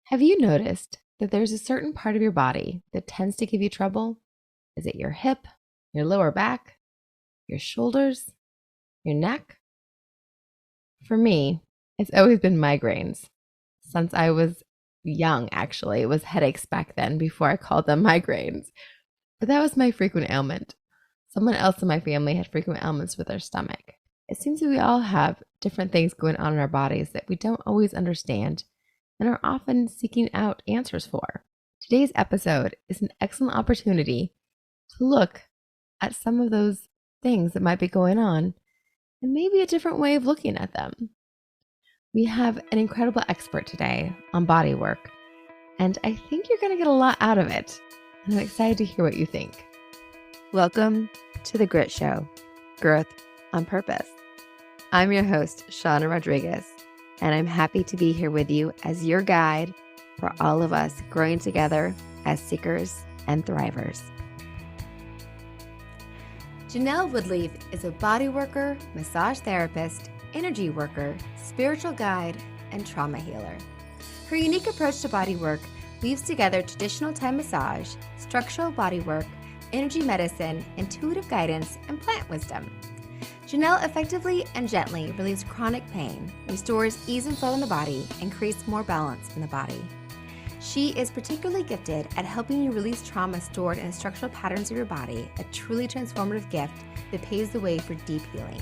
Have you noticed that there's a certain part of your body that tends to give you trouble? Is it your hip, your lower back, your shoulders, your neck? For me, it's always been migraines. Since I was young, actually, it was headaches back then before I called them migraines. But that was my frequent ailment. Someone else in my family had frequent ailments with their stomach. It seems that we all have different things going on in our bodies that we don't always understand and are often seeking out answers for. Today's episode is an excellent opportunity to look at some of those things that might be going on and maybe a different way of looking at them. We have an incredible expert today on bodywork, and I think you're going to get a lot out of it. And I'm excited to hear what you think. Welcome to The Grit Show, Growth on Purpose. I'm your host, Shauna Rodriguez, and I'm happy to be here with you as your guide for all of us growing together as seekers and thrivers. Jenelle Woodleaf is a body worker, massage therapist, energy worker, spiritual guide, and trauma healer. Her unique approach to body work weaves together traditional Thai massage, structural body work, energy medicine, intuitive guidance, and plant wisdom. Jenelle effectively and gently relieves chronic pain, restores ease and flow in the body, and creates more balance in the body. She is particularly gifted at helping you release trauma stored in structural patterns of your body, a truly transformative gift that paves the way for deep healing.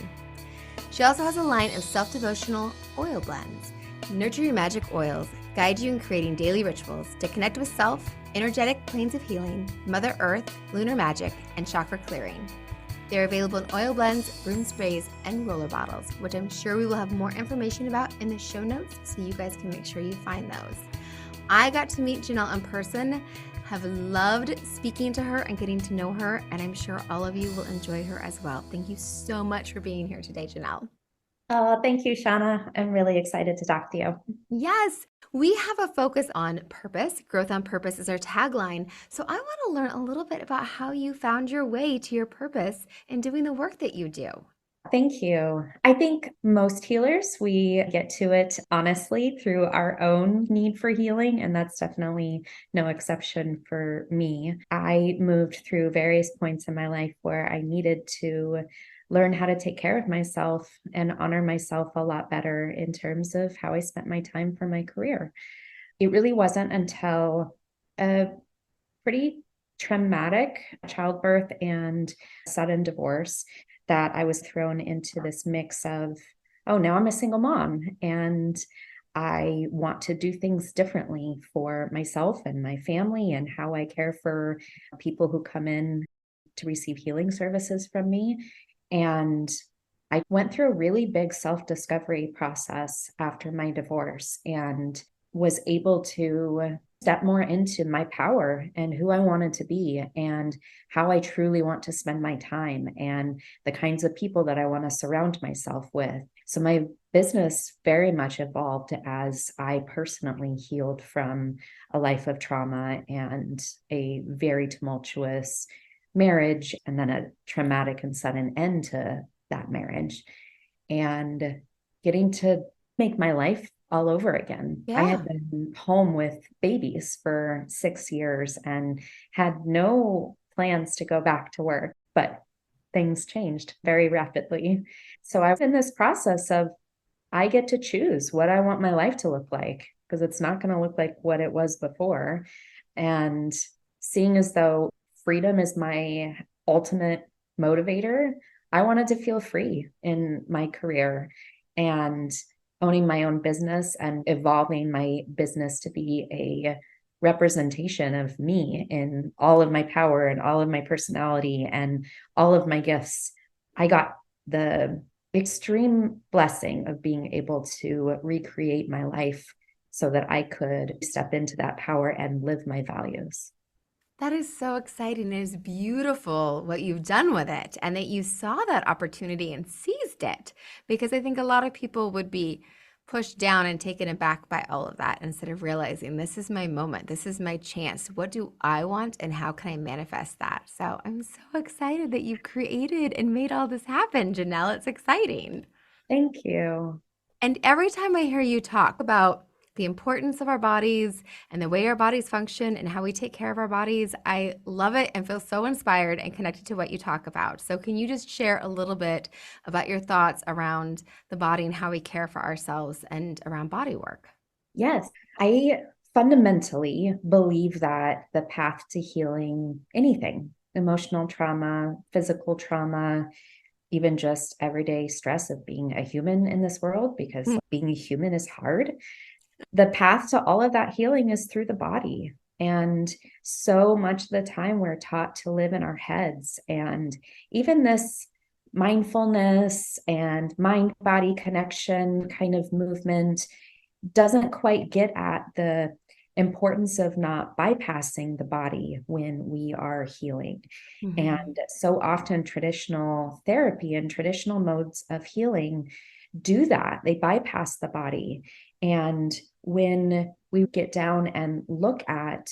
She also has a line of self-devotional oil blends. Nurture your magic oils guide you in creating daily rituals to connect with self, energetic planes of healing, Mother Earth, lunar magic, and chakra clearing. They're available in oil blends, room sprays, and roller bottles, which I'm sure we will have more information about in the show notes, so you guys can make sure you find those. I got to meet Jenelle in person, have loved speaking to her and getting to know her, and I'm sure all of you will enjoy her as well. Thank you so much for being here today, Jenelle. Oh, thank you, Shauna. I'm really excited to talk to you. Yes, we have a focus on purpose. Growth on purpose is our tagline. So I want to learn a little bit about how you found your way to your purpose in doing the work that you do. Thank you. I think most healers, we get to it honestly through our own need for healing, and that's definitely no exception for me. I moved through various points in my life where I needed to learn how to take care of myself and honor myself a lot better in terms of how I spent my time for my career. It really wasn't until a pretty traumatic childbirth and sudden divorce that I was thrown into this mix of, oh, now I'm a single mom and I want to do things differently for myself and my family and how I care for people who come in to receive healing services from me. And I went through a really big self-discovery process after my divorce and was able to step more into my power and who I wanted to be and how I truly want to spend my time and the kinds of people that I want to surround myself with. So my business very much evolved as I personally healed from a life of trauma and a very tumultuous marriage and then a traumatic and sudden end to that marriage and getting to make my life all over again. I Yeah. had been home with babies for 6 years and had no plans to go back to work, but things changed very rapidly. So I was in this process of I get to choose what I want my life to look like because it's not going to look like what it was before. And seeing as though freedom is my ultimate motivator, I wanted to feel free in my career and owning my own business and evolving my business to be a representation of me in all of my power and all of my personality and all of my gifts. I got the extreme blessing of being able to recreate my life so that I could step into that power and live my values. That is so exciting. It is beautiful what you've done with it and that you saw that opportunity and seized it. Because I think a lot of people would be pushed down and taken aback by all of that instead of realizing this is my moment, this is my chance. What do I want and how can I manifest that? So I'm so excited that you've created and made all this happen, Jenelle. It's exciting. Thank you. And every time I hear you talk about the importance of our bodies and the way our bodies function and how we take care of our bodies. I love it and feel so inspired and connected to what you talk about. So, can you just share a little bit about your thoughts around the body and how we care for ourselves and around body work? Yes, I fundamentally believe that the path to healing anything, emotional trauma, physical trauma, even just everyday stress of being a human in this world, because being a human is hard. The path to all of that healing is through the body. And so much of the time we're taught to live in our heads. And even this mindfulness and mind body connection kind of movement doesn't quite get at the importance of not bypassing the body when we are healing. Mm-hmm. And so often traditional therapy and traditional modes of healing do that. They bypass the body. And when we get down and look at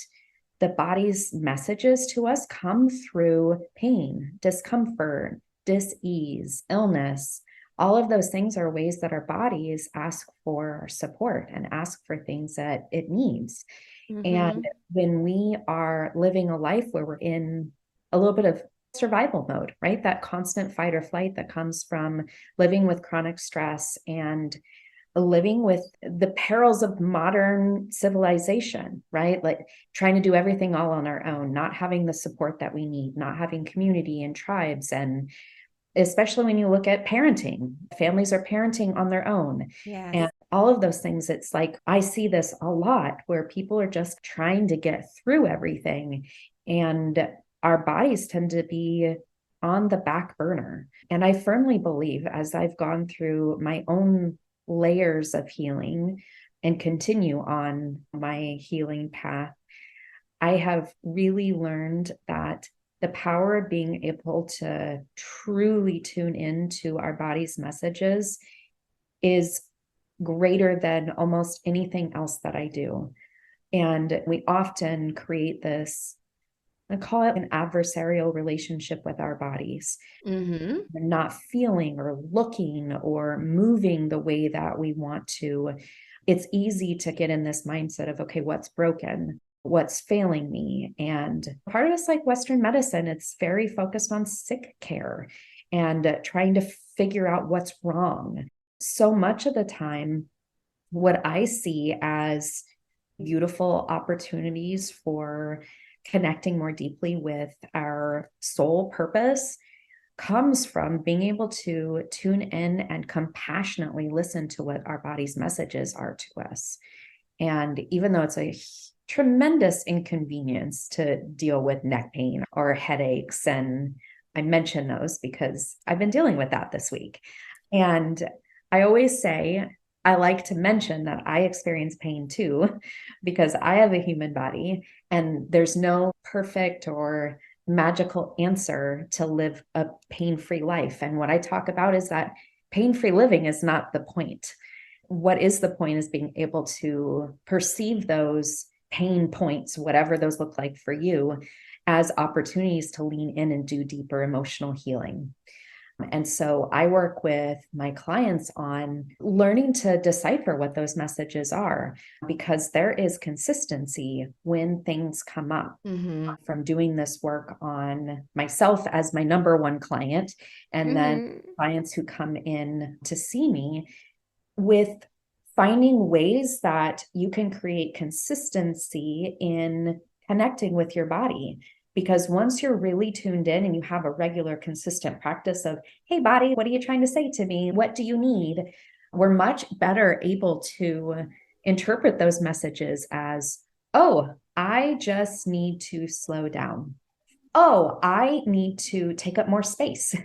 the body's messages to us come through pain, discomfort, dis-ease, illness. All of those things are ways that our bodies ask for support and ask for things that it needs. Mm-hmm. And when we are living a life where we're in a little bit of survival mode, right? That constant fight or flight that comes from living with chronic stress and living with the perils of modern civilization, right? Like trying to do everything all on our own, not having the support that we need, not having community and tribes. And especially when you look at parenting, families are parenting on their own. Yes. And all of those things, it's like, I see this a lot where people are just trying to get through everything. And our bodies tend to be on the back burner. And I firmly believe, as I've gone through my own layers of healing and continue on my healing path, I have really learned that the power of being able to truly tune into our body's messages is greater than almost anything else that I do. And we often create this, I call it an adversarial relationship with our bodies. Mm-hmm. We're not feeling or looking or moving the way that we want to. It's easy to get in this mindset of, okay, what's broken? What's failing me? And part of it's like Western medicine, it's very focused on sick care and trying to figure out what's wrong. So much of the time, what I see as beautiful opportunities for connecting more deeply with our soul purpose comes from being able to tune in and compassionately listen to what our body's messages are to us. And even though it's a tremendous inconvenience to deal with neck pain or headaches, and I mention those because I've been dealing with that this week. And I always say, I like to mention that I experience pain too, because I have a human body and there's no perfect or magical answer to live a pain-free life. And what I talk about is that pain-free living is not the point. What is the point is being able to perceive those pain points, whatever those look like for you, as opportunities to lean in and do deeper emotional healing. And so I work with my clients on learning to decipher what those messages are, because there is consistency when things come up. Mm-hmm. From doing this work on myself as my number one client, and then clients who come in to see me, with finding ways that you can create consistency in connecting with your body. Because once you're really tuned in and you have a regular, consistent practice of, hey, body, what are you trying to say to me? What do you need? We're much better able to interpret those messages as, oh, I just need to slow down. Oh, I need to take up more space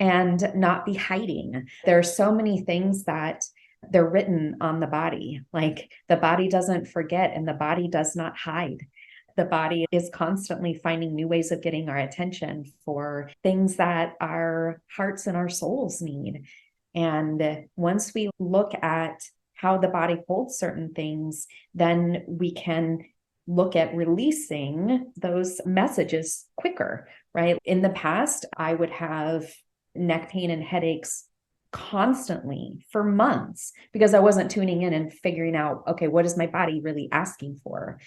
and not be hiding. There are so many things that they're written on the body. Like the body doesn't forget and the body does not hide. The body is constantly finding new ways of getting our attention for things that our hearts and our souls need. And once we look at how the body holds certain things, then we can look at releasing those messages quicker, right? In the past, I would have neck pain and headaches constantly for months because I wasn't tuning in and figuring out, okay, what is my body really asking for?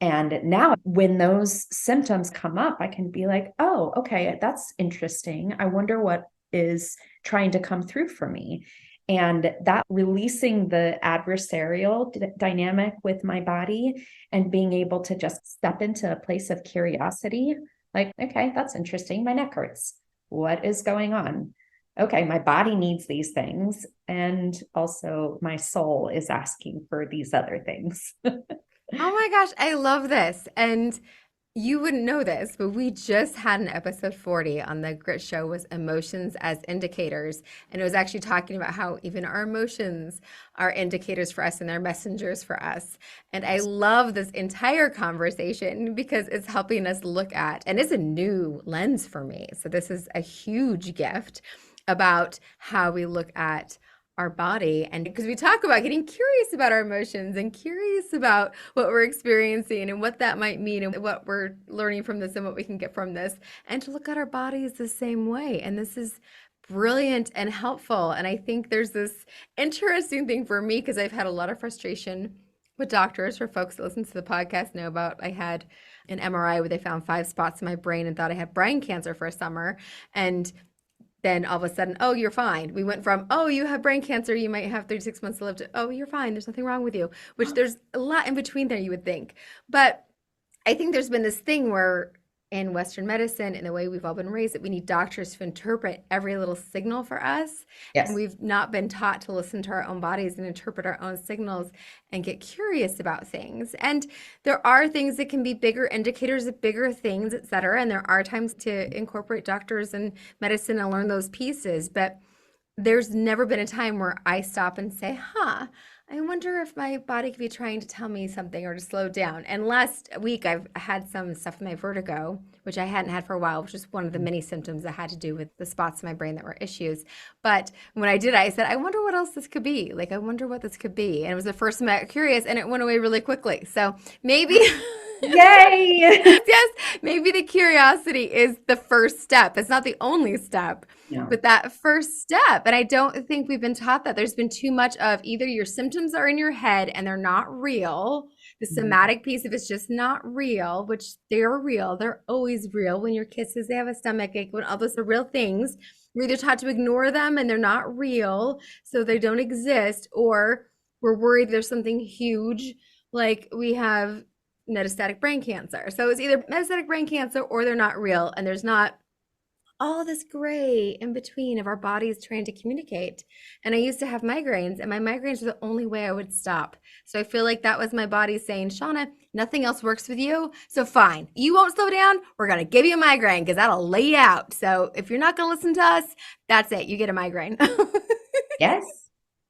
And now when those symptoms come up, I can be like, oh, okay, that's interesting. I wonder what is trying to come through for me. And that releasing the adversarial dynamic with my body and being able to just step into a place of curiosity, like, okay, that's interesting. My neck hurts. What is going on? Okay, my body needs these things. And also my soul is asking for these other things. Oh my gosh, I love this. And you wouldn't know this, but we just had an episode 40 on the Grit Show was emotions as indicators. And it was actually talking about how even our emotions are indicators for us and they're messengers for us. And I love this entire conversation because it's helping us look at, and it's a new lens for me. So this is a huge gift about how we look at our body. And because we talk about getting curious about our emotions and curious about what we're experiencing and what that might mean and what we're learning from this and what we can get from this, and to look at our bodies the same way. And this is brilliant and helpful. And I think there's this interesting thing for me because I've had a lot of frustration with doctors. For folks that listen to the podcast know about, I had an MRI where they found 5 spots in my brain and thought I had brain cancer for a summer. And then all of a sudden, oh, you're fine. We went from, oh, you have brain cancer, you might have 36 months to live, to, oh, you're fine, there's nothing wrong with you, which there's a lot in between there, you would think. But I think there's been this thing where in Western medicine and the way we've all been raised that we need doctors to interpret every little signal for us. And Yes. we've not been taught to listen to our own bodies and interpret our own signals and get curious about things. And there are things that can be bigger indicators of bigger things, et cetera. And there are times to incorporate doctors and medicine and learn those pieces. But there's never been a time where I stop and say, I wonder if my body could be trying to tell me something or to slow down. And last week, I've had some stuff with my vertigo, which I hadn't had for a while, which is one of the many symptoms that had to do with the spots in my brain that were issues. But when I did, I said, I wonder what else this could be. Like, I wonder what this could be. And it was the first time I got curious, and it went away really quickly. So maybe. Yay! Yes, maybe the curiosity is the first step. It's not the only step, No. but that first step. And I don't think we've been taught that. There's been too much of either your symptoms are in your head and they're not real. The somatic piece of it's just not real, which they're real. They're always real. When your kid says they have a stomach ache, when all those are real things, we're either taught to ignore them and they're not real, so they don't exist, or we're worried there's something huge, like we have metastatic brain cancer. So it's either metastatic brain cancer or they're not real. And there's not all this gray in between of our bodies trying to communicate. And I used to have migraines, and my migraines were the only way I would stop. So I feel like that was my body saying, Shauna, nothing else works with you. So fine, you won't slow down. We're going to give you a migraine because that'll lay you out. So if you're not going to listen to us, that's it. You get a migraine. Yes,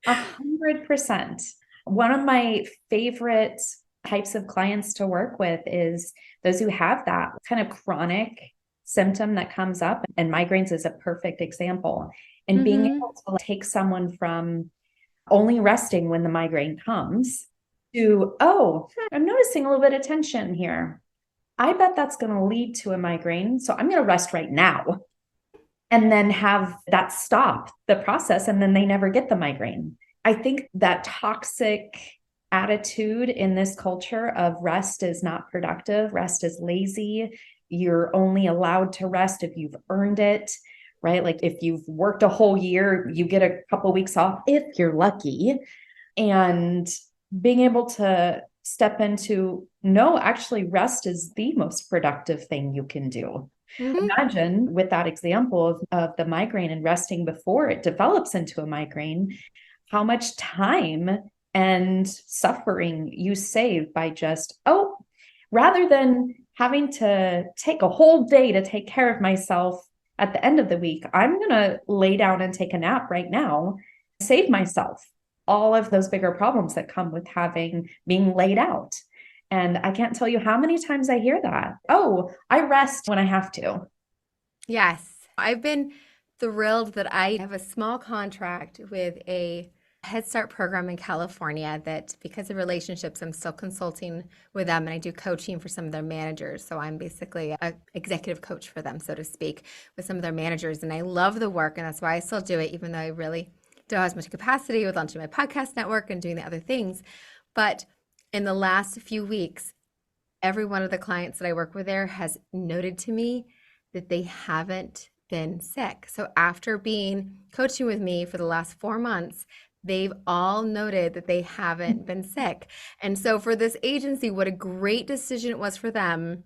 100%. One of my favorite types of clients to work with is those who have that kind of chronic symptom that comes up, and migraines is a perfect example. And being able to take someone from only resting when the migraine comes to, oh, I'm noticing a little bit of tension here. I bet that's going to lead to a migraine. So I'm going to rest right now. And then have that stop the process, and then they never get the migraine. I think that toxic attitude in this culture of rest is not productive, rest is lazy, you're only allowed to rest if you've earned it, right? Like if you've worked a whole year, you get a couple of weeks off if you're lucky. And being able to step into, no, actually rest is the most productive thing you can do. Imagine with that example of the migraine and resting before it develops into a migraine, how much time and suffering you save by just, oh, rather than having to take a whole day to take care of myself at the end of the week, I'm going to lay down and take a nap right now, save myself all of those bigger problems that come with being laid out. And I can't tell you how many times I hear that. Oh, I rest when I have to. Yes. I've been thrilled that I have a small contract with a Head Start program in California that because of relationships, I'm still consulting with them, and I do coaching for some of their managers. So I'm basically an executive coach for them, so to speak, with some of their managers. And I love the work, and that's why I still do it, even though I really don't have as much capacity with launching my podcast network and doing the other things. But in the last few weeks, every one of the clients that I work with there has noted to me that they haven't been sick. So after being coaching with me for the last 4 months, they've all noted that they haven't been sick. And so for this agency, what a great decision it was for them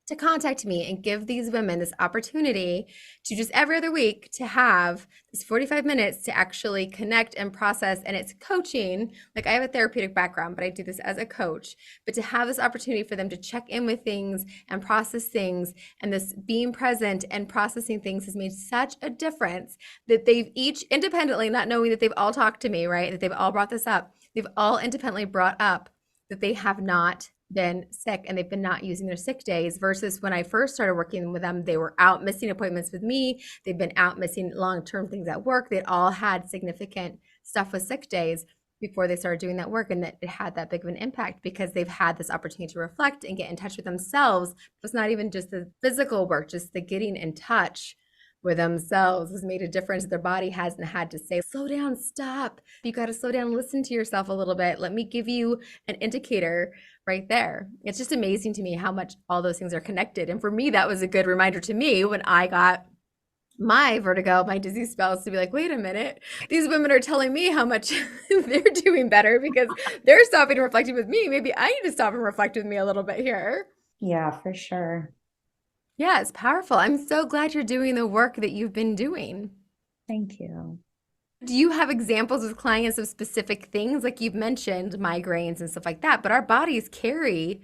to contact me and give these women this opportunity to just every other week to have this 45 minutes to actually connect and process. And it's coaching. Like, I have a therapeutic background, but I do this as a coach. But to have this opportunity for them to check in with things and process things, and this being present and processing things has made such a difference that they've each independently, not knowing that they've all talked to me, right? That they've all brought this up. They've all independently brought up that they have not been sick and they've been not using their sick days, versus when I first started working with them, they were out missing appointments with me. They've been out missing long-term things at work. They'd all had significant stuff with sick days before they started doing that work, and that it had that big of an impact because they've had this opportunity to reflect and get in touch with themselves. It's not even just the physical work, just the getting in touch with themselves has made a difference. Their body hasn't had to say, slow down, stop. You got to slow down, listen to yourself a little bit. Let me give you an indicator right there. It's just amazing to me how much all those things are connected. And for me, that was a good reminder to me when I got my vertigo, my dizzy spells, to be like, wait a minute, these women are telling me how much they're doing better because they're stopping and reflecting with me. Maybe I need to stop and reflect with me a little bit here. Yeah, for sure. Yeah, it's powerful. I'm so glad you're doing the work that you've been doing. Thank you. Do you have examples with clients of specific things? Like you've mentioned migraines and stuff like that, but our bodies carry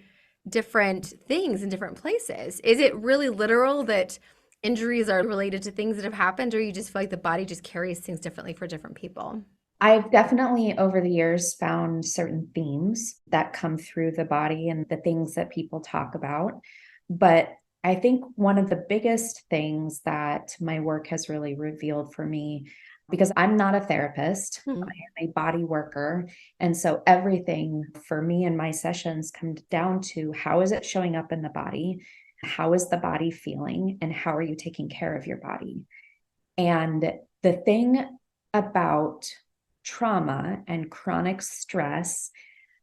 different things in different places. Is it really literal that injuries are related to things that have happened, or you just feel like the body just carries things differently for different people? I've definitely over the years found certain themes that come through the body and the things that people talk about. But I think one of the biggest things that my work has really revealed for me, because I'm not a therapist, I am a body worker. And so everything for me in my sessions comes down to how is it showing up in the body? How is the body feeling? And how are you taking care of your body? And the thing about trauma and chronic stress,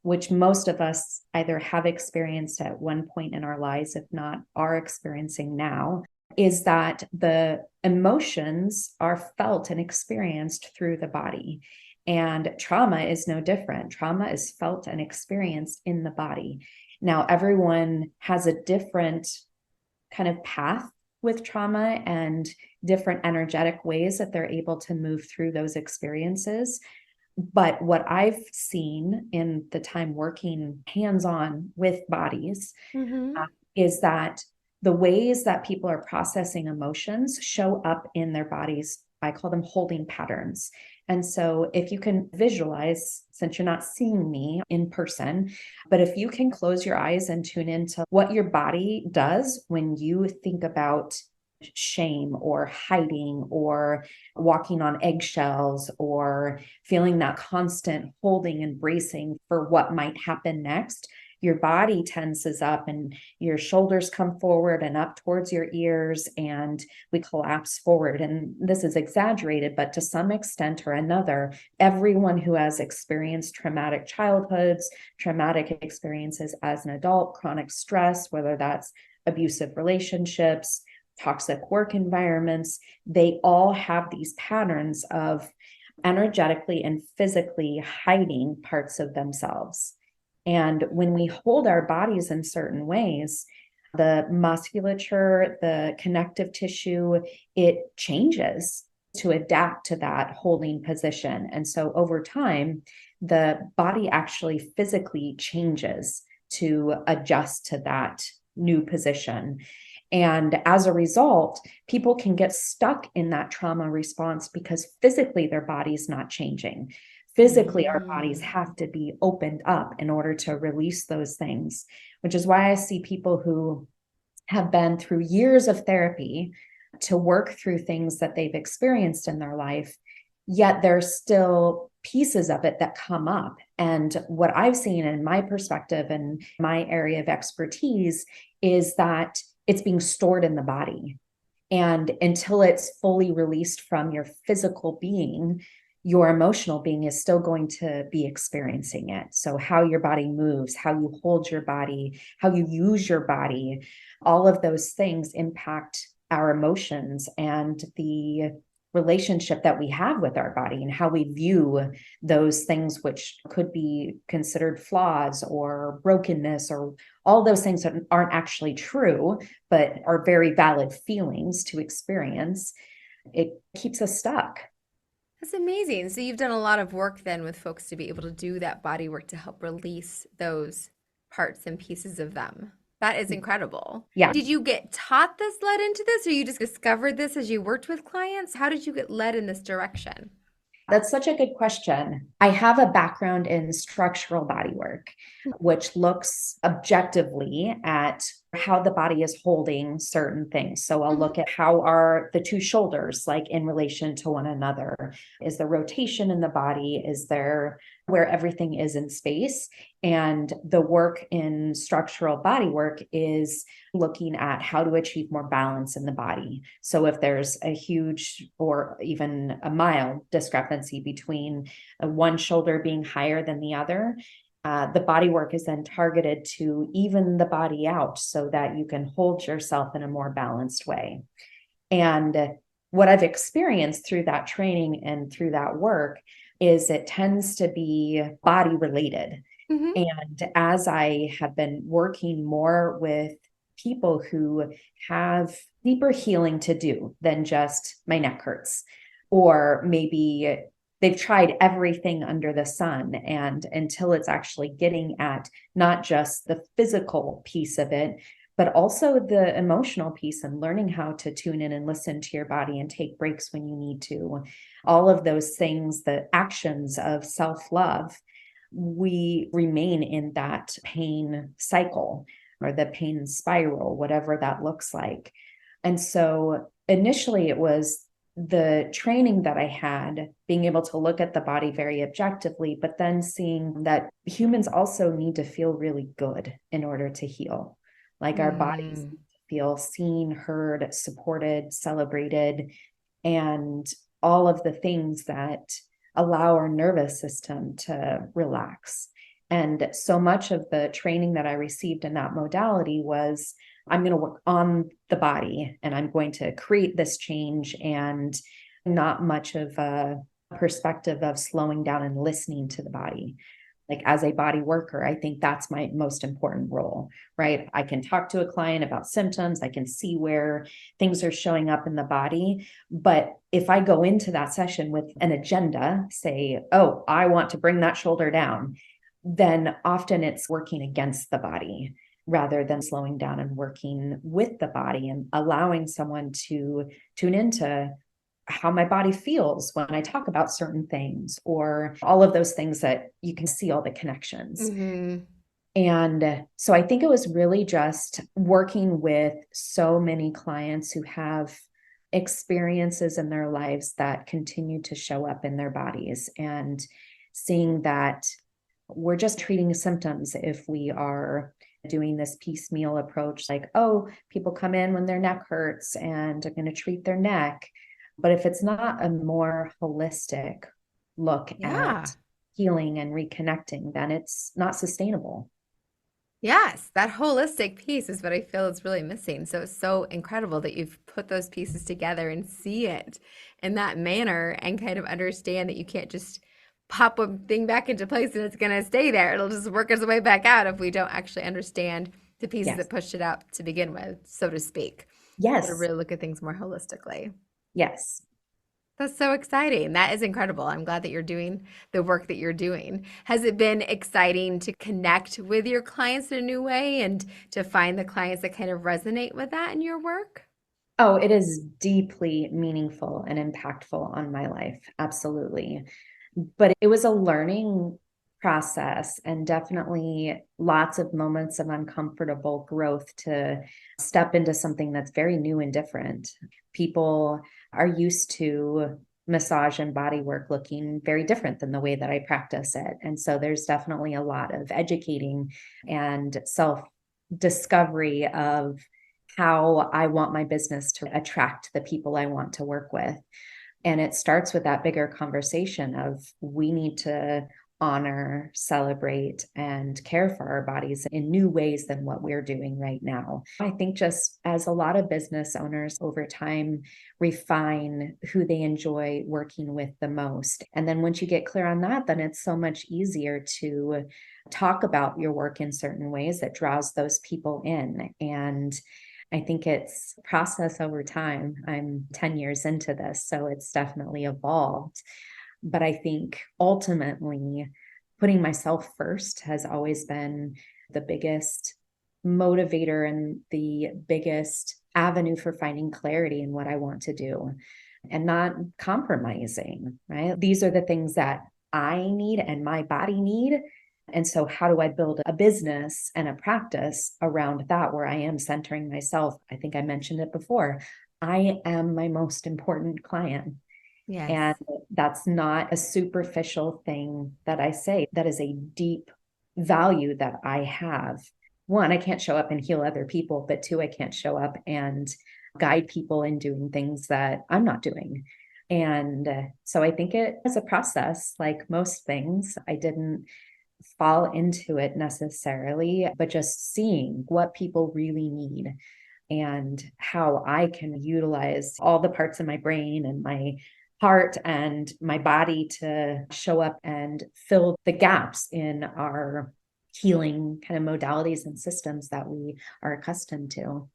which most of us either have experienced at one point in our lives, if not are experiencing now, is that the emotions are felt and experienced through the body. And trauma is no different. Trauma is felt and experienced in the body. Now, everyone has a different kind of path with trauma and different energetic ways that they're able to move through those experiences. But what I've seen in the time working hands-on with bodies Mm-hmm. is that the ways that people are processing emotions show up in their bodies. I call them holding patterns. And so if you can visualize, since you're not seeing me in person, but if you can close your eyes and tune into what your body does when you think about shame or hiding or walking on eggshells or feeling that constant holding and bracing for what might happen next, your body tenses up and your shoulders come forward and up towards your ears and we collapse forward. And this is exaggerated, but to some extent or another, everyone who has experienced traumatic childhoods, traumatic experiences as an adult, chronic stress, whether that's abusive relationships, toxic work environments, they all have these patterns of energetically and physically hiding parts of themselves. And when we hold our bodies in certain ways, the musculature, the connective tissue, it changes to adapt to that holding position. And so over time, the body actually physically changes to adjust to that new position. And as a result, people can get stuck in that trauma response because physically their body's not changing. Physically, our bodies have to be opened up in order to release those things, which is why I see people who have been through years of therapy to work through things that they've experienced in their life, yet there's still pieces of it that come up. And what I've seen in my perspective and my area of expertise is that it's being stored in the body. And until it's fully released from your physical being, your emotional being is still going to be experiencing it. So, how your body moves, how you hold your body, how you use your body, all of those things impact our emotions and the relationship that we have with our body and how we view those things which could be considered flaws or brokenness or all those things that aren't actually true but are very valid feelings to experience. It keeps us stuck. That's amazing. So you've done a lot of work then with folks to be able to do that body work to help release those parts and pieces of them. That is incredible. Yeah. Did you get taught this, led into this, or you just discovered this as you worked with clients? How did you get led in this direction? That's such a good question. I have a background in structural body work, which looks objectively at how the body is holding certain things. So I'll look at how are the two shoulders like in relation to one another? Is there rotation in the body? Is there where everything is in space? And the work in structural body work is looking at how to achieve more balance in the body. So if there's a huge or even a mild discrepancy between one shoulder being higher than the other, the body work is then targeted to even the body out so that you can hold yourself in a more balanced way. And what I've experienced through that training and through that work is it tends to be body related. Mm-hmm. And as I have been working more with people who have deeper healing to do than just my neck hurts, or maybe they've tried everything under the sun, and until it's actually getting at not just the physical piece of it, but also the emotional piece and learning how to tune in and listen to your body and take breaks when you need to. All of those things, the actions of self-love, we remain in that pain cycle or the pain spiral, whatever that looks like. And so initially it was the training that I had, being able to look at the body very objectively, but then seeing that humans also need to feel really good in order to heal. Like our bodies feel seen, heard, supported, celebrated, and all of the things that allow our nervous system to relax. And so much of the training that I received in that modality was I'm going to work on the body and I'm going to create this change, and not much of a perspective of slowing down and listening to the body. Like as a body worker, I think that's my most important role, right? I can talk to a client about symptoms. I can see where things are showing up in the body. But if I go into that session with an agenda, say, oh, I want to bring that shoulder down, then often it's working against the body rather than slowing down and working with the body and allowing someone to tune into how my body feels when I talk about certain things, or all of those things that you can see all the connections. Mm-hmm. And so I think it was really just working with so many clients who have experiences in their lives that continue to show up in their bodies, and seeing that we're just treating symptoms if we are doing this piecemeal approach, like, oh, people come in when their neck hurts and are going to treat their neck. But if it's not a more holistic look Yeah. at healing and reconnecting, then it's not sustainable. Yes, that holistic piece is what I feel is really missing. So it's so incredible that you've put those pieces together and see it in that manner and kind of understand that you can't just pop a thing back into place and it's going to stay there. It'll just work its way back out if we don't actually understand the pieces Yes. that pushed it out to begin with, so to speak. So to Yes. really look at things more holistically. Yes. That's so exciting. That is incredible. I'm glad that you're doing the work that you're doing. Has it been exciting to connect with your clients in a new way and to find the clients that kind of resonate with that in your work? Oh, it is deeply meaningful and impactful on my life. Absolutely. But it was a learning process, and definitely lots of moments of uncomfortable growth to step into something that's very new and different. People are used to massage and body work looking very different than the way that I practice it. And so there's definitely a lot of educating and self discovery of how I want my business to attract the people I want to work with. And it starts with that bigger conversation of we need to honor, celebrate, and care for our bodies in new ways than what we're doing right now. I think just as a lot of business owners over time refine who they enjoy working with the most. And then once you get clear on that, then it's so much easier to talk about your work in certain ways that draws those people in. And I think it's a process over time. I'm 10 years into this, so it's definitely evolved. But I think ultimately, putting myself first has always been the biggest motivator and the biggest avenue for finding clarity in what I want to do and not compromising, right? These are the things that I need and my body need. And so, how do I build a business and a practice around that where I am centering myself? I think I mentioned it before. I am my most important client. Yes. And that's not a superficial thing that I say. That is a deep value that I have. One, I can't show up and heal other people, but two, I can't show up and guide people in doing things that I'm not doing. And so I think it is a process, like most things. I didn't fall into it necessarily, but just seeing what people really need and how I can utilize all the parts of my brain and my heart and my body to show up and fill the gaps in our healing kind of modalities and systems that we are accustomed to.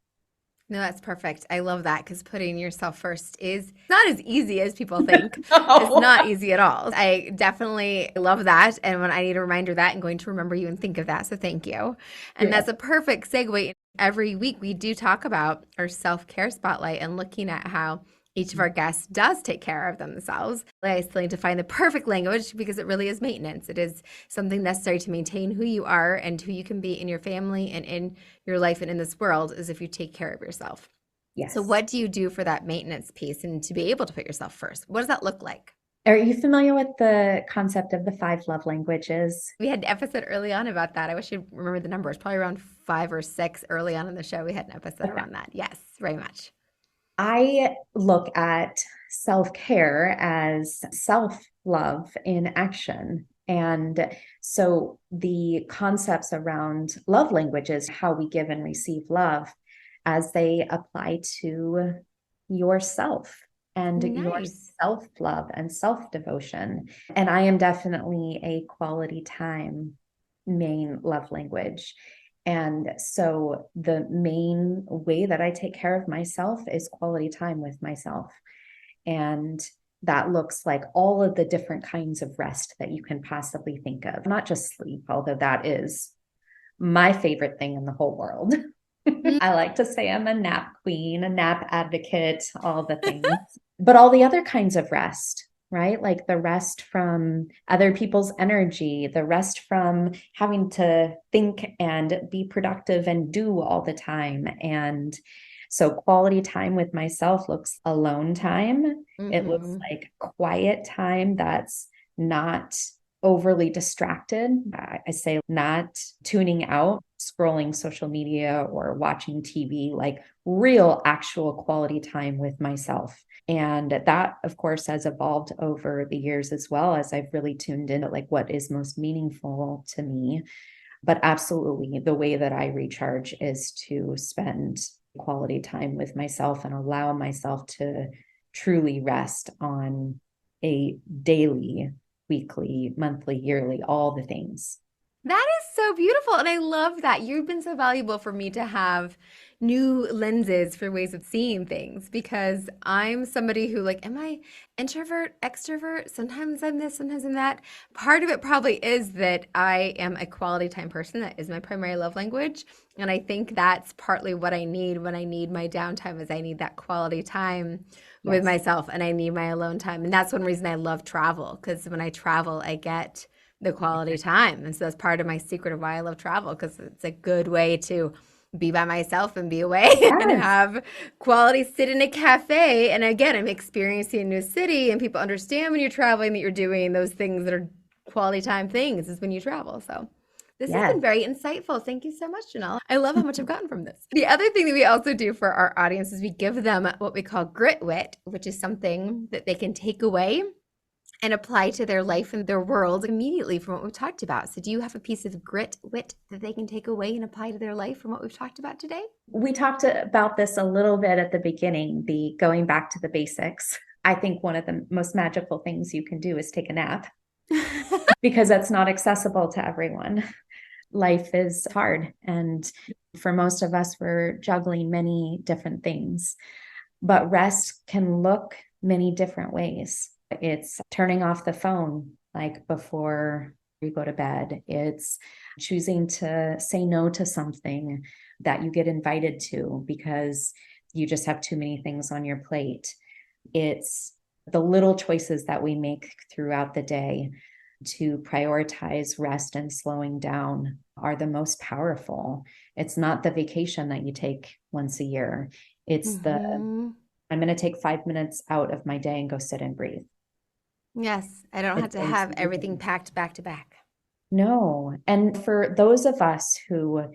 No, that's perfect. I love that because putting yourself first is not as easy as people think. It's Oh, not easy at all. I definitely love that. And when I need a reminder of that, I'm going to remember you and think of that. So thank you. And yeah. that's a perfect segue. Every week, we do talk about our self-care spotlight and looking at how each of our guests does take care of themselves. I still need to find the perfect language because it really is maintenance. It is something necessary to maintain who you are and who you can be in your family and in your life and in this world is if you take care of yourself. So Yes. what do you do for that maintenance piece and to be able to put yourself first? What does that look like? Are you familiar with the concept of the five love languages? We had an episode early on about that. I wish you'd remember the numbers. Probably around 5 or 6 early on in the show. We had an episode Okay. around that. Yes, very much. I look at self care as self love in action. And so the concepts around love languages, how we give and receive love, as they apply to yourself and your Nice. self love and self devotion. And I am definitely a quality time main love language. And so the main way that I take care of myself is quality time with myself. And that looks like all of the different kinds of rest that you can possibly think of, not just sleep, although that is my favorite thing in the whole world. I like to say I'm a nap queen, a nap advocate, all the things, but all the other kinds of rest, right? Like the rest from other people's energy, the rest from having to think and be productive and do all the time. And so quality time with myself looks alone time. It looks Mm-hmm. like quiet time that's not overly distracted. I say not tuning out, scrolling social media or watching TV, like real actual quality time with myself. And that, of course, has evolved over the years as well as I've really tuned into like what is most meaningful to me. But absolutely, the way that I recharge is to spend quality time with myself and allow myself to truly rest on a daily, weekly, monthly, yearly, all the things. That is so beautiful. And I love that. You've been so valuable for me to have new lenses for ways of seeing things because I'm somebody who, like, am I introvert, extrovert? Sometimes I'm this, sometimes I'm that. Part of it probably is that I am a quality time person. That is my primary love language. And I think that's partly what I need when I need my downtime is I need that quality time with Yes. myself and I need my alone time. And that's one reason I love travel because when I travel, I get the quality time. And so that's part of my secret of why I love travel because it's a good way to be by myself and be away and Yes. have quality sit in a cafe. And again, I'm experiencing a new city and people understand when you're traveling that you're doing those things that are quality time things is when you travel. So This has Yes. been very insightful. Thank you so much, Janelle. I love how much I've gotten from this. The other thing that we also do for our audience is we give them what we call grit wit, which is something that they can take away and apply to their life and their world immediately from what we've talked about. So do you have a piece of grit wit that they can take away and apply to their life from what we've talked about today? We talked about this a little bit at the beginning, the going back to the basics. I think one of the most magical things you can do is take a nap because that's not accessible to everyone. Life is hard. And for most of us, we're juggling many different things. But rest can look many different ways. It's turning off the phone like before you go to bed. It's choosing to say no to something that you get invited to because you just have too many things on your plate. It's the little choices that we make throughout the day to prioritize rest and slowing down are the most powerful. It's not the vacation that you take once a year. It's I'm going to take 5 minutes out of my day and go sit and breathe. Yes, I don't have It's to have everything packed back to back. No. And for those of us who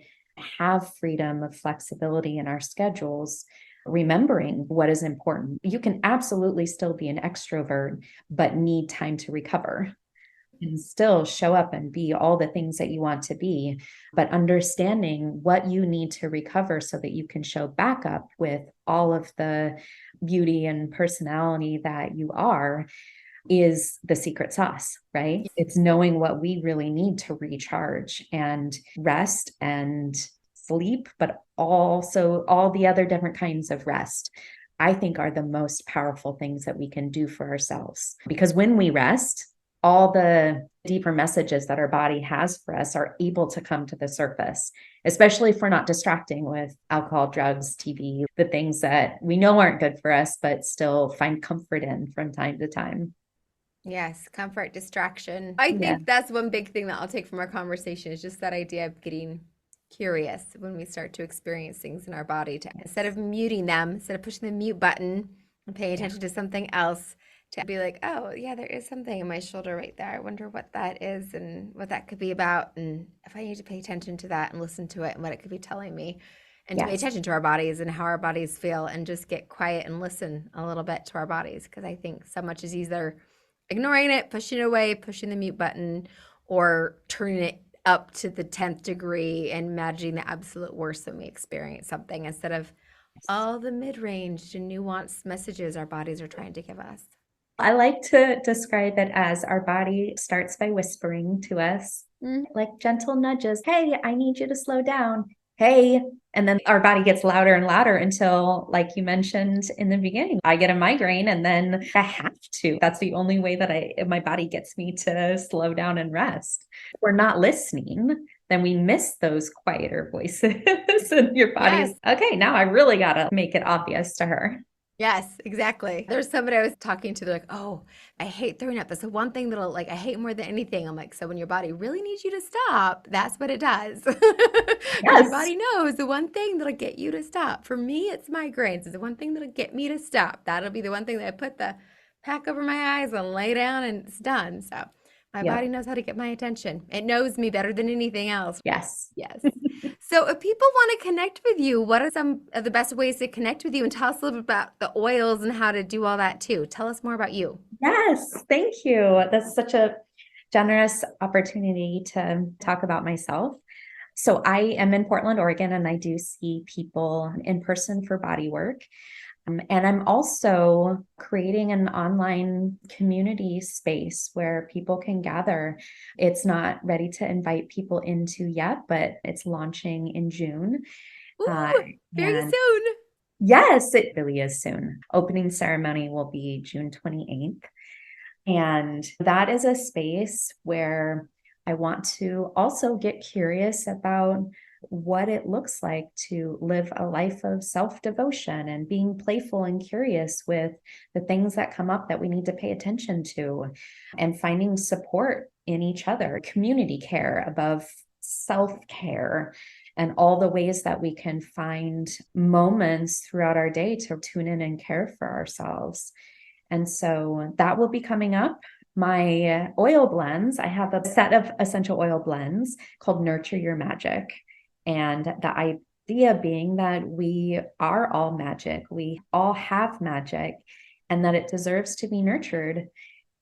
have freedom of flexibility in our schedules, remembering what is important, you can absolutely still be an extrovert, but need time to recover and still show up and be all the things that you want to be, but understanding what you need to recover so that you can show back up with all of the beauty and personality that you are is the secret sauce, right? It's knowing what we really need to recharge and rest and sleep, but also all the other different kinds of rest, I think are the most powerful things that we can do for ourselves. Because when we rest, all the deeper messages that our body has for us are able to come to the surface, especially if we're not distracting with alcohol, drugs, TV, the things that we know aren't good for us, but still find comfort in from time to time. Yes, comfort, distraction. I think that's one big thing that I'll take from our conversation is just that idea of getting curious when we start to experience things in our body to instead of muting them, instead of pushing the mute button and paying attention to something else, to be like, oh, yeah, there is something in my shoulder right there. I wonder what that is and what that could be about. And if I need to pay attention to that and listen to it and what it could be telling me, and to pay attention to our bodies and how our bodies feel and just get quiet and listen a little bit to our bodies. Because I think so much is either ignoring it, pushing it away, pushing the mute button, or turning it up to the 10th degree and imagining the absolute worst when we experience something instead of all the mid-range and nuanced messages our bodies are trying to give us. I like to describe it as our body starts by whispering to us, like gentle nudges. Hey, I need you to slow down. Hey. And then our body gets louder and louder until, like you mentioned in the beginning, I get a migraine and then I have to. That's the only way that my body gets me to slow down and rest. If we're not listening, then we miss those quieter voices and your body's okay, now I really got to make it obvious to her. Yes, exactly. There's somebody I was talking to, they're like, oh, I hate throwing up. That's the one thing that'll like, I hate more than anything. I'm like, so when your body really needs you to stop, that's what it does. Your body knows the one thing that'll get you to stop. For me, it's migraines. It's the one thing that'll get me to stop. That'll be the one thing that I put the pack over my eyes and lay down and it's done. So my body knows how to get my attention. It knows me better than anything else. Yes. So if people want to connect with you, what are some of the best ways to connect with you? And tell us a little bit about the oils and how to do all that too. Tell us more about you. Yes, thank you. That's such a generous opportunity to talk about myself. So I am in Portland, Oregon, and I do see people in person for Bodywork. And I'm also creating an online community space where people can gather. It's not ready to invite people into yet, but it's launching in June. Very soon. Yes, it really is soon. Opening ceremony will be June 28th. And that is a space where I want to also get curious about what it looks like to live a life of self-devotion and being playful and curious with the things that come up that we need to pay attention to and finding support in each other, community care above self-care, and all the ways that we can find moments throughout our day to tune in and care for ourselves. And so that will be coming up my oil blends, I have a set of essential oil blends called Nurture Your Magic. And the idea being that we are all magic, we all have magic, and that it deserves to be nurtured.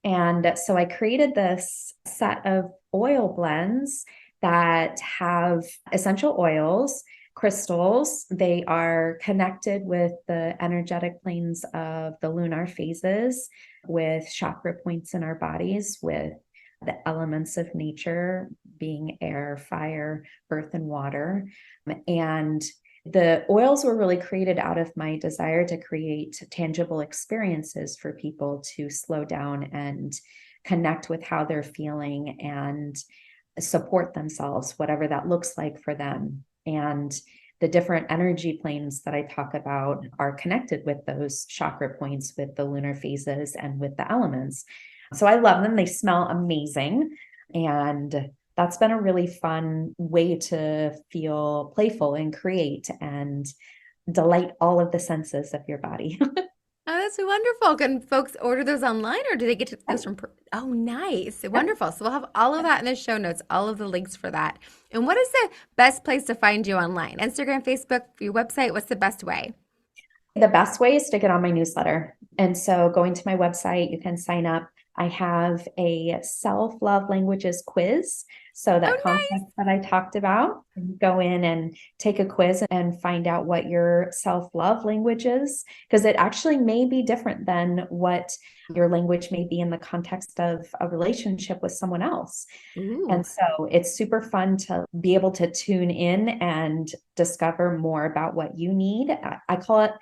And so I created this set of oil blends that have essential oils, crystals. They are connected with the energetic planes of the lunar phases, with chakra points in our bodies, with the elements of nature being air, fire, earth, and water. And the oils were really created out of my desire to create tangible experiences for people to slow down and connect with how they're feeling and support themselves, whatever that looks like for them. And the different energy planes that I talk about are connected with those chakra points, with the lunar phases and with the elements. So I love them. They smell amazing. And that's been a really fun way to feel playful and create and delight all of the senses of your body. Oh, that's wonderful. Can folks order those online or do they get those from? Oh, nice. Wonderful. So we'll have all of that in the show notes, all of the links for that. And what is the best place to find you online? Instagram, Facebook, your website? What's the best way? The best way is to get on my newsletter. And so going to my website, you can sign up. I have a self-love languages quiz. So that concept nice. that I talked about, go in and take a quiz and find out what your self-love language is, because it actually may be different than what your language may be in the context of a relationship with someone else. Ooh. And so it's super fun to be able to tune in and discover more about what you need. I call it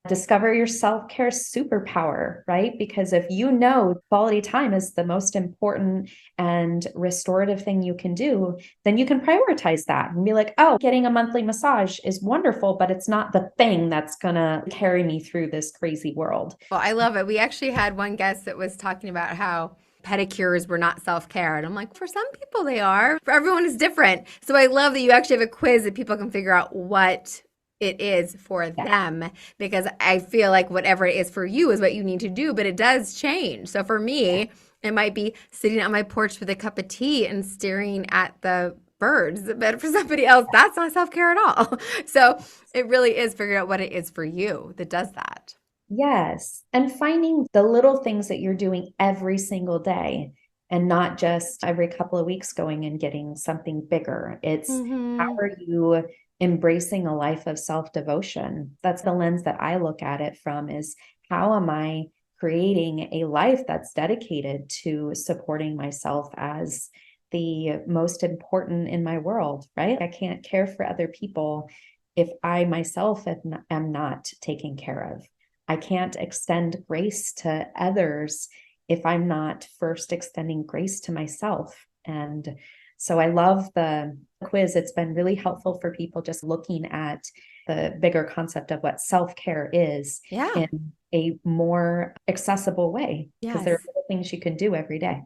discover your self-care superpower, right? Because if you know quality time is the most important and restorative thing you can do, then you can prioritize that and be like, oh, getting a monthly massage is wonderful, but it's not the thing that's going to carry me through this crazy world. Well, I love it. We actually had one guest that was talking about how pedicures were not self-care. And I'm like, for some people they are. For everyone is different. So I love that you actually have a quiz that people can figure out what it is for them, because I feel like whatever it is for you is what you need to do, but it does change. So for me, it might be sitting on my porch with a cup of tea and staring at the birds, but for somebody else, that's not self-care at all. So it really is figuring out what it is for you that does that. Yes. And finding the little things that you're doing every single day and not just every couple of weeks going and getting something bigger. It's how are you embracing a life of self-devotion? That's the lens that I look at it from, is how am I creating a life that's dedicated to supporting myself as the most important in my world, right? I can't care for other people if I myself am not taken care of. I can't extend grace to others if I'm not first extending grace to myself. And so I love the quiz. It's been really helpful for people just looking at the bigger concept of what self-care is in a more accessible way, because there are little things you can do every day.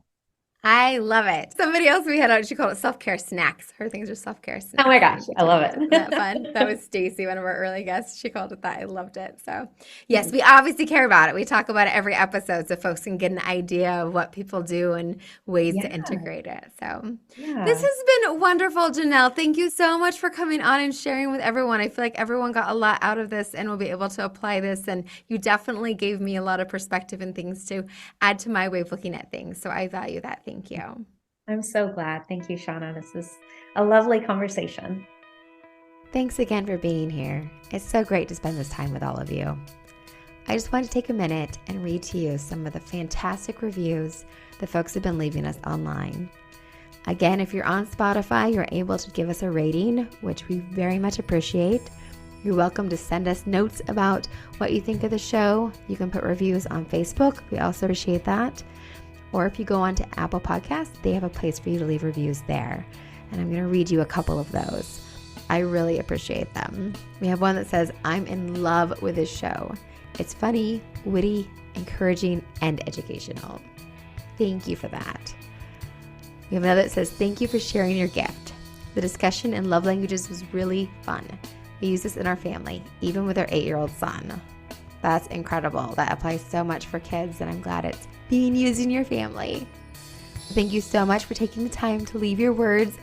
I love it. Somebody else we had on, she called it self-care snacks. Her things are self-care snacks. Oh my gosh, I love it. Isn't that fun? That was Stacy, one of our early guests. She called it that. I loved it. So yes, we obviously care about it. We talk about it every episode so folks can get an idea of what people do and ways to integrate it. So this has been wonderful, Jenelle. Thank you so much for coming on and sharing with everyone. I feel like everyone got a lot out of this and will be able to apply this. And you definitely gave me a lot of perspective and things to add to my way of looking at things. So I value that. Thank you. I'm so glad. Thank you, Shauna. This is a lovely conversation. Thanks again for being here. It's so great to spend this time with all of you. I just want to take a minute and read to you some of the fantastic reviews the folks have been leaving us online. Again, if you're on Spotify, you're able to give us a rating, which we very much appreciate. You're welcome to send us notes about what you think of the show. You can put reviews on Facebook. We also appreciate that. Or if you go on to Apple Podcasts, they have a place for you to leave reviews there. And I'm going to read you a couple of those. I really appreciate them. We have one that says, I'm in love with this show. It's funny, witty, encouraging, and educational. Thank you for that. We have another that says, thank you for sharing your gift. The discussion in love languages was really fun. We use this in our family, even with our 8-year-old son. That's incredible. That applies so much for kids, and I'm glad it's being used in your family. Thank you so much for taking the time to leave your words.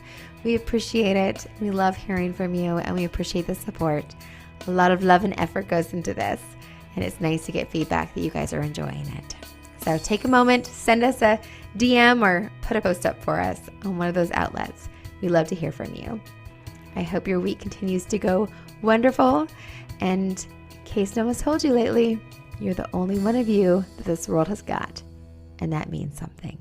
We appreciate it. We love hearing from you, and we appreciate the support. A lot of love and effort goes into this, and it's nice to get feedback that you guys are enjoying it. So take a moment, send us a DM or put a post up for us on one of those outlets. We love to hear from you. I hope your week continues to go wonderful. And in case no one's told you lately, you're the only one of you that this world has got. And that means something.